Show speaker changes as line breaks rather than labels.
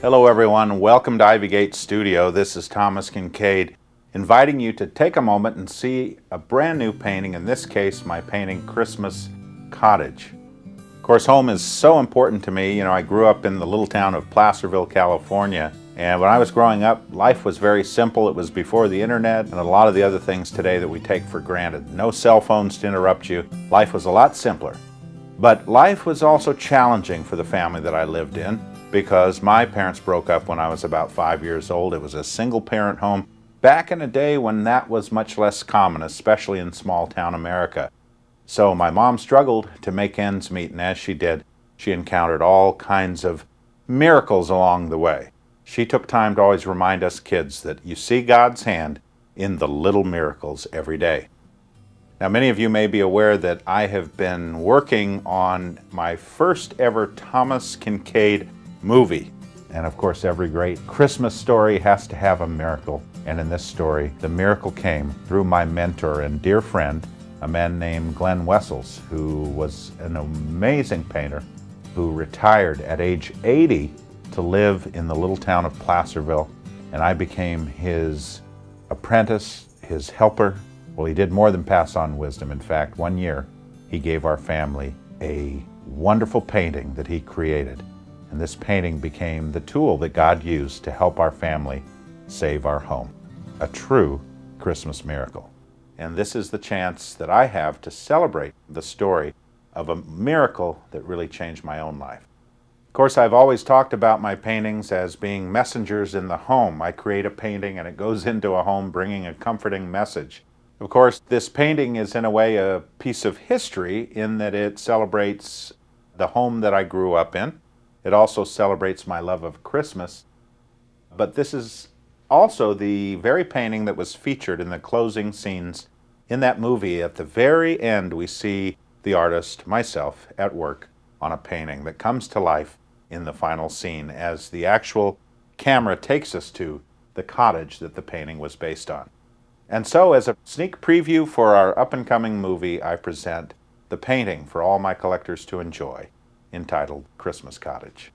Hello everyone, welcome to Ivy Gate Studio. This is Thomas Kinkade, inviting you to take a moment and see a brand new painting, in this case my painting Christmas Cottage. Of course, home is so important to me. I grew up in the little town of Placerville, California, and when I was growing up, life was very simple. It was before the internet and a lot of the other things today that we take for granted. No cell phones to interrupt you. Life was a lot simpler. But life was also challenging for the family that I lived in, because my parents broke up when I was about 5 years old. It was a single-parent home back in a day when that was much less common, especially in small-town America. So my mom struggled to make ends meet, and as she did, she encountered all kinds of miracles along the way. She took time to always remind us kids that you see God's hand in the little miracles every day. Now, many of you may be aware that I have been working on my first ever Thomas Kinkade movie. And of course, every great Christmas story has to have a miracle. And in this story, the miracle came through my mentor and dear friend, a man named Glenn Wessels, who was an amazing painter who retired at age 80 to live in the little town of Placerville. And I became his apprentice, his helper. Well, he did more than pass on wisdom. In fact, one year, he gave our family a wonderful painting that he created. And this painting became the tool that God used to help our family save our home. A true Christmas miracle. And this is the chance that I have to celebrate the story of a miracle that really changed my own life. Of course, I've always talked about my paintings as being messengers in the home. I create a painting and it goes into a home bringing a comforting message. Of course, this painting is in a way a piece of history in that it celebrates the home that I grew up in. It also celebrates my love of Christmas. But this is also the very painting that was featured in the closing scenes in that movie. At the very end, we see the artist, myself, at work on a painting that comes to life in the final scene as the actual camera takes us to the cottage that the painting was based on. And so, as a sneak preview for our up-and-coming movie, I present the painting for all my collectors to enjoy, entitled Christmas Cottage.